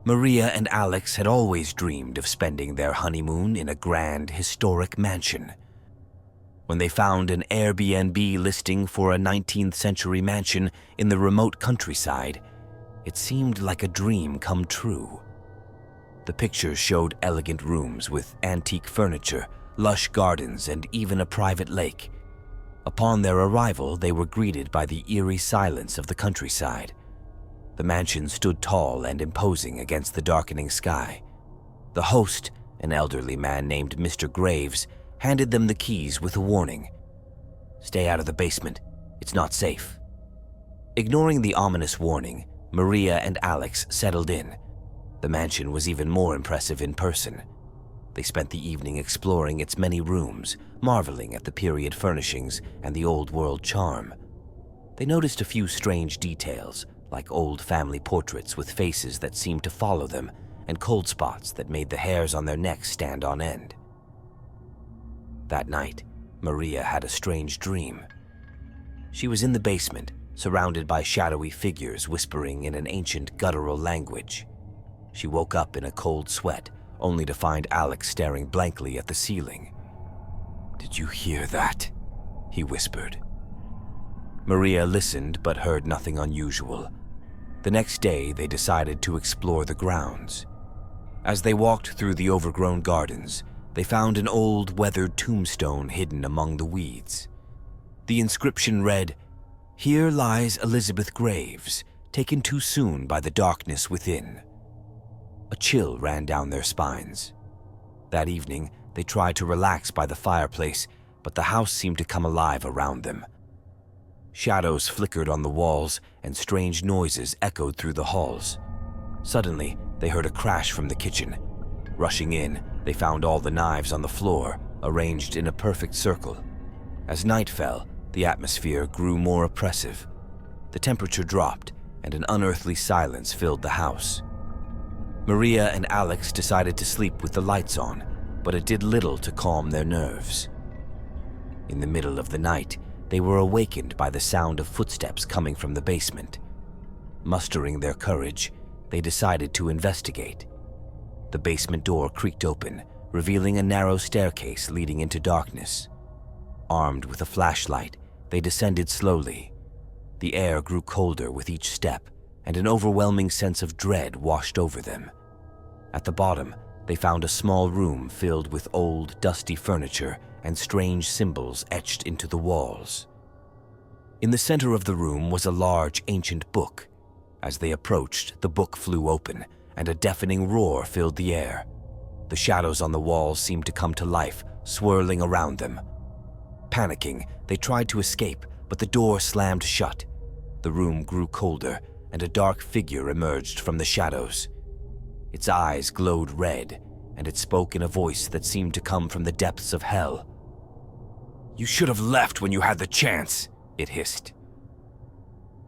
Maria and Alex had always dreamed of spending their honeymoon in a grand, historic mansion. When they found an Airbnb listing for a 19th century mansion in the remote countryside, it seemed like a dream come true. The pictures showed elegant rooms with antique furniture, lush gardens, and even a private lake. Upon their arrival, they were greeted by the eerie silence of the countryside. The mansion stood tall and imposing against the darkening sky. The host, an elderly man named Mr. Graves, handed them the keys with a warning. "Stay out of the basement. It's not safe." Ignoring the ominous warning, Maria and Alex settled in. The mansion was even more impressive in person. They spent the evening exploring its many rooms, marveling at the period furnishings and the old-world charm. They noticed a few strange details, like old family portraits with faces that seemed to follow them and cold spots that made the hairs on their necks stand on end. That night, Maria had a strange dream. She was in the basement, surrounded by shadowy figures whispering in an ancient guttural language. She woke up in a cold sweat, only to find Alex staring blankly at the ceiling. "Did you hear that?" he whispered. Maria listened but heard nothing unusual. The next day, they decided to explore the grounds. As they walked through the overgrown gardens, they found an old, weathered tombstone hidden among the weeds. The inscription read, "Here lies Elizabeth Graves, taken too soon by the darkness within." A chill ran down their spines. That evening, they tried to relax by the fireplace, but the house seemed to come alive around them. Shadows flickered on the walls, and strange noises echoed through the halls. Suddenly, they heard a crash from the kitchen. Rushing in, they found all the knives on the floor, arranged in a perfect circle. As night fell, the atmosphere grew more oppressive. The temperature dropped, and an unearthly silence filled the house. Maria and Alex decided to sleep with the lights on, but it did little to calm their nerves. In the middle of the night, they were awakened by the sound of footsteps coming from the basement. Mustering their courage, they decided to investigate. The basement door creaked open, revealing a narrow staircase leading into darkness. Armed with a flashlight, they descended slowly. The air grew colder with each step, and an overwhelming sense of dread washed over them. At the bottom, they found a small room filled with old, dusty furniture and strange symbols etched into the walls. In the center of the room was a large, ancient book. As they approached, the book flew open, and a deafening roar filled the air. The shadows on the walls seemed to come to life, swirling around them. Panicking, they tried to escape, but the door slammed shut. The room grew colder, and a dark figure emerged from the shadows. Its eyes glowed red, and it spoke in a voice that seemed to come from the depths of hell. "You should have left when you had the chance," it hissed.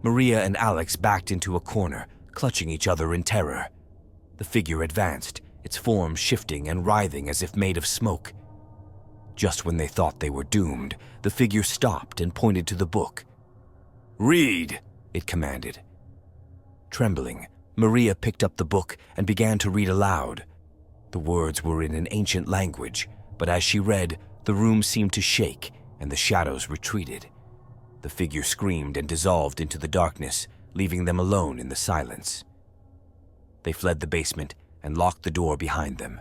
Maria and Alex backed into a corner, clutching each other in terror. The figure advanced, its form shifting and writhing as if made of smoke. Just when they thought they were doomed, the figure stopped and pointed to the book. "Read," it commanded. Trembling, Maria picked up the book and began to read aloud. The words were in an ancient language, but as she read, the room seemed to shake and the shadows retreated. The figure screamed and dissolved into the darkness, leaving them alone in the silence. They fled the basement and locked the door behind them.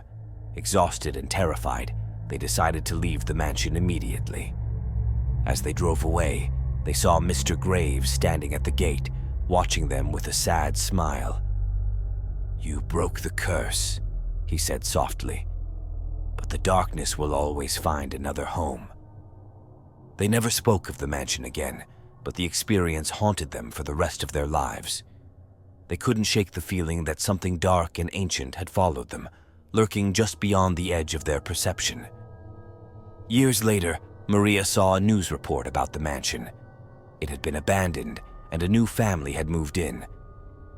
Exhausted and terrified, they decided to leave the mansion immediately. As they drove away, they saw Mr. Graves standing at the gate, watching them with a sad smile. "You broke the curse," he said softly, "but the darkness will always find another home." They never spoke of the mansion again, but the experience haunted them for the rest of their lives. They couldn't shake the feeling that something dark and ancient had followed them, lurking just beyond the edge of their perception. Years later, Maria saw a news report about the mansion. It had been abandoned, and a new family had moved in.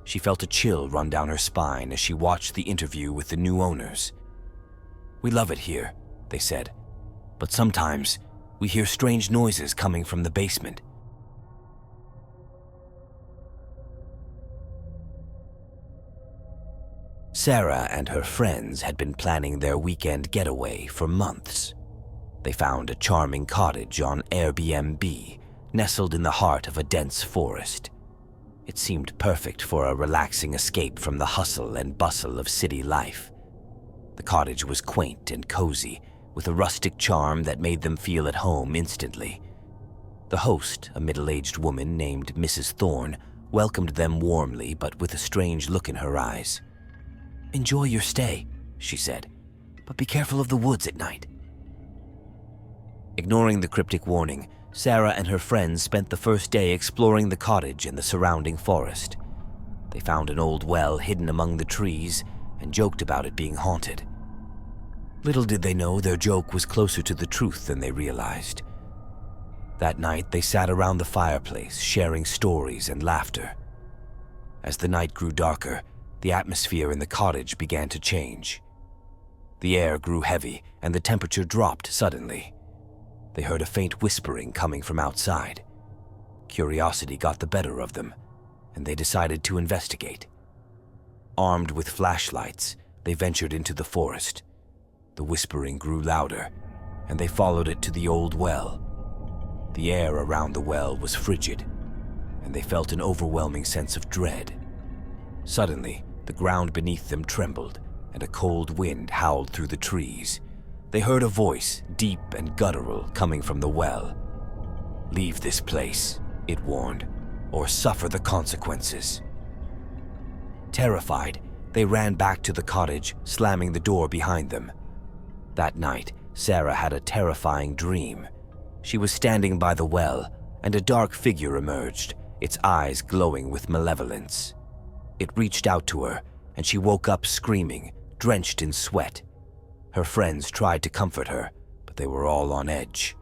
She felt a chill run down her spine as she watched the interview with the new owners. "We love it here," they said, "but sometimes we hear strange noises coming from the basement." Sarah and her friends had been planning their weekend getaway for months. They found a charming cottage on Airbnb, nestled in the heart of a dense forest. It seemed perfect for a relaxing escape from the hustle and bustle of city life. The cottage was quaint and cozy, with a rustic charm that made them feel at home instantly. The host, a middle-aged woman named Mrs. Thorne, welcomed them warmly but with a strange look in her eyes. "Enjoy your stay," she said, "but be careful of the woods at night." Ignoring the cryptic warning, Sarah and her friends spent the first day exploring the cottage and the surrounding forest. They found an old well hidden among the trees and joked about it being haunted. Little did they know their joke was closer to the truth than they realized. That night, they sat around the fireplace, sharing stories and laughter. As the night grew darker, the atmosphere in the cottage began to change. The air grew heavy and the temperature dropped suddenly. They heard a faint whispering coming from outside. Curiosity got the better of them, and they decided to investigate. Armed with flashlights, they ventured into the forest. The whispering grew louder, and they followed it to the old well. The air around the well was frigid, and they felt an overwhelming sense of dread. Suddenly, the ground beneath them trembled, and a cold wind howled through the trees. They heard a voice, deep and guttural, coming from the well. "Leave this place," it warned, "or suffer the consequences." Terrified, they ran back to the cottage, slamming the door behind them. That night, Sarah had a terrifying dream. She was standing by the well, and a dark figure emerged, its eyes glowing with malevolence. It reached out to her, and she woke up screaming, drenched in sweat. Her friends tried to comfort her, but they were all on edge.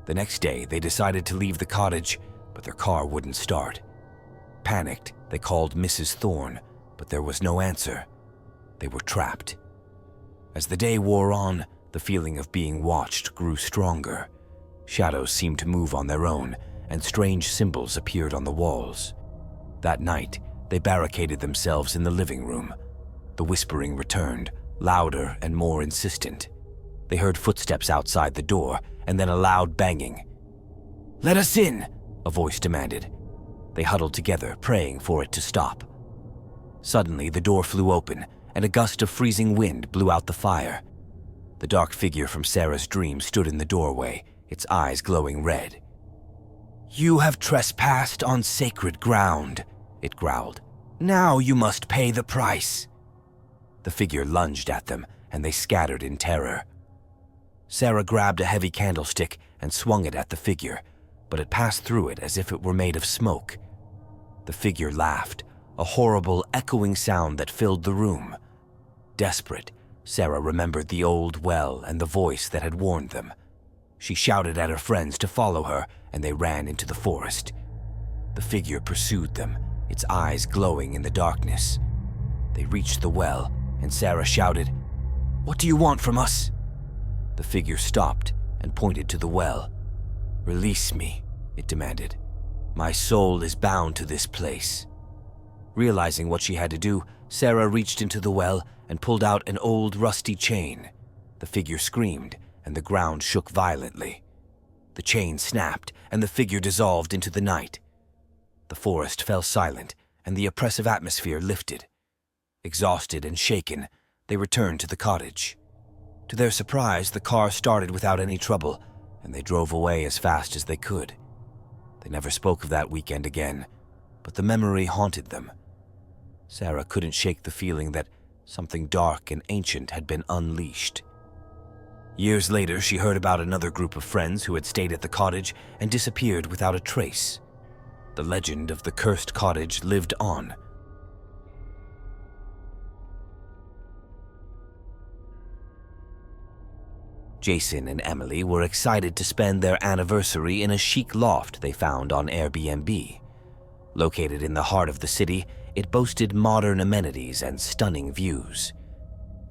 The next day, they decided to leave the cottage, but their car wouldn't start. Panicked, they called Mrs. Thorne, but there was no answer. They were trapped. As the day wore on, the feeling of being watched grew stronger. Shadows seemed to move on their own, and strange symbols appeared on the walls. That night, they barricaded themselves in the living room. The whispering returned, louder and more insistent. They heard footsteps outside the door, and then a loud banging. "Let us in," a voice demanded. They huddled together, praying for it to stop. Suddenly, the door flew open, and a gust of freezing wind blew out the fire. The dark figure from Sarah's dream stood in the doorway, its eyes glowing red. "You have trespassed on sacred ground," it growled. "Now you must pay the price." The figure lunged at them, and they scattered in terror. Sarah grabbed a heavy candlestick and swung it at the figure, but it passed through it as if it were made of smoke. The figure laughed, a horrible, echoing sound that filled the room. Desperate, Sarah remembered the old well and the voice that had warned them. She shouted at her friends to follow her, and they ran into the forest. The figure pursued them, its eyes glowing in the darkness. They reached the well, and Sarah shouted, "What do you want from us?" The figure stopped and pointed to the well. "Release me," it demanded. "My soul is bound to this place." Realizing what she had to do, Sarah reached into the well and pulled out an old rusty chain. The figure screamed, and the ground shook violently. The chain snapped, and the figure dissolved into the night. The forest fell silent, and the oppressive atmosphere lifted. Exhausted and shaken, they returned to the cottage. To their surprise, the car started without any trouble, and they drove away as fast as they could. They never spoke of that weekend again, but the memory haunted them. Sarah couldn't shake the feeling that something dark and ancient had been unleashed. Years later, she heard about another group of friends who had stayed at the cottage and disappeared without a trace. The legend of the cursed cottage lived on. Jason and Emily were excited to spend their anniversary in a chic loft they found on Airbnb. Located in the heart of the city, it boasted modern amenities and stunning views.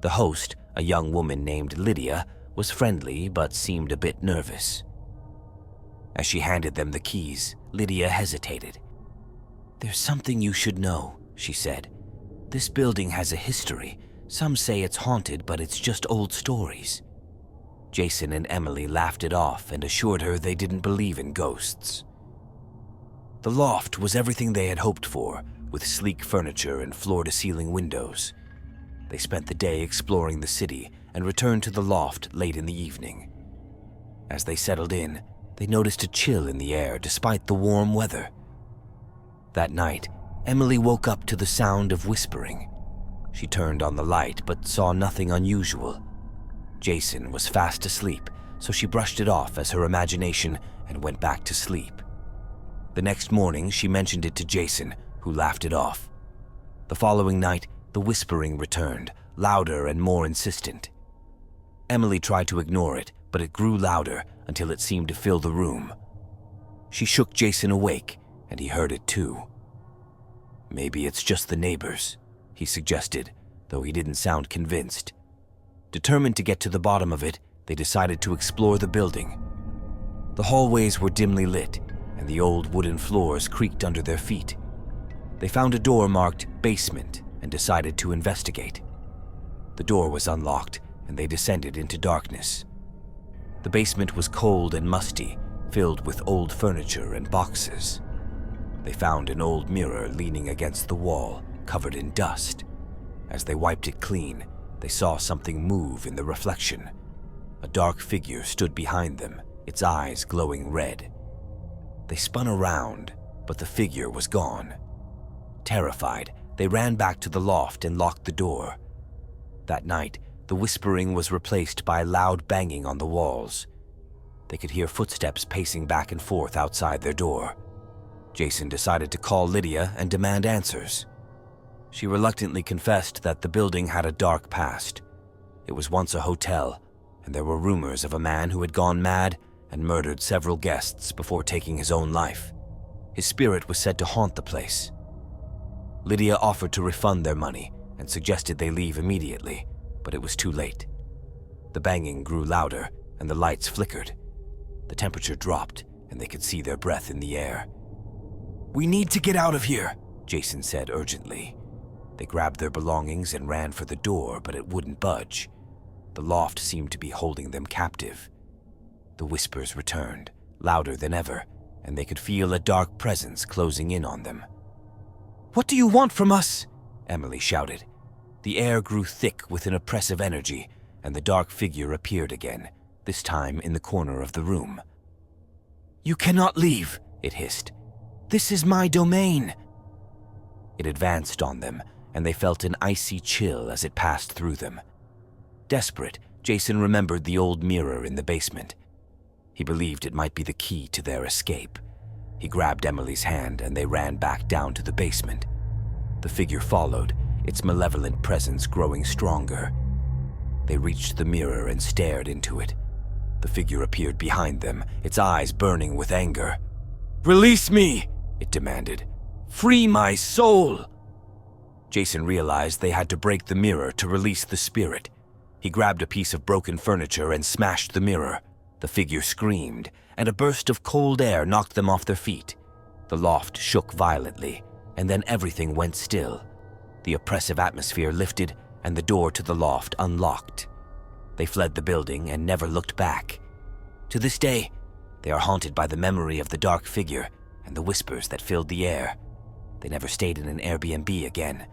The host, a young woman named Lydia, was friendly but seemed a bit nervous. As she handed them the keys, Lydia hesitated. "There's something you should know," she said. This building has a history. Some say it's haunted, but it's just old stories." Jason and Emily laughed it off and assured her they didn't believe in ghosts. The loft was everything they had hoped for, with sleek furniture and floor-to-ceiling windows. They spent the day exploring the city and returned to the loft late in the evening. As they settled in, they noticed a chill in the air despite the warm weather. That night, Emily woke up to the sound of whispering. She turned on the light but saw nothing unusual. Jason was fast asleep, so she brushed it off as her imagination and went back to sleep. The next morning, she mentioned it to Jason, who laughed it off. The following night, the whispering returned, louder and more insistent. Emily tried to ignore it, but it grew louder until it seemed to fill the room. She shook Jason awake, and he heard it too. "Maybe it's just the neighbors," he suggested, though he didn't sound convinced. Determined to get to the bottom of it, they decided to explore the building. The hallways were dimly lit, and the old wooden floors creaked under their feet. They found a door marked basement and decided to investigate. The door was unlocked, and they descended into darkness. The basement was cold and musty, filled with old furniture and boxes. They found an old mirror leaning against the wall, covered in dust. As they wiped it clean, they saw something move in the reflection. A dark figure stood behind them, its eyes glowing red. They spun around, but the figure was gone. Terrified, they ran back to the loft and locked the door. That night, the whispering was replaced by loud banging on the walls. They could hear footsteps pacing back and forth outside their door. Jason decided to call Lydia and demand answers. She reluctantly confessed that the building had a dark past. It was once a hotel, and there were rumors of a man who had gone mad and murdered several guests before taking his own life. His spirit was said to haunt the place. Lydia offered to refund their money and suggested they leave immediately, but it was too late. The banging grew louder and the lights flickered. The temperature dropped and they could see their breath in the air. "We need to get out of here," Jason said urgently. They grabbed their belongings and ran for the door, but it wouldn't budge. The loft seemed to be holding them captive. The whispers returned, louder than ever, and they could feel a dark presence closing in on them. "What do you want from us?" Emily shouted. The air grew thick with an oppressive energy, and the dark figure appeared again, this time in the corner of the room. "You cannot leave," it hissed. "This is my domain." It advanced on them, and they felt an icy chill as it passed through them. Desperate, Jason remembered the old mirror in the basement. He believed it might be the key to their escape. He grabbed Emily's hand and they ran back down to the basement. The figure followed, its malevolent presence growing stronger. They reached the mirror and stared into it. The figure appeared behind them, its eyes burning with anger. "Release me!" it demanded. "Free my soul!" Jason realized they had to break the mirror to release the spirit. He grabbed a piece of broken furniture and smashed the mirror. The figure screamed, and a burst of cold air knocked them off their feet. The loft shook violently, and then everything went still. The oppressive atmosphere lifted, and the door to the loft unlocked. They fled the building and never looked back. To this day, they are haunted by the memory of the dark figure and the whispers that filled the air. They never stayed in an Airbnb again,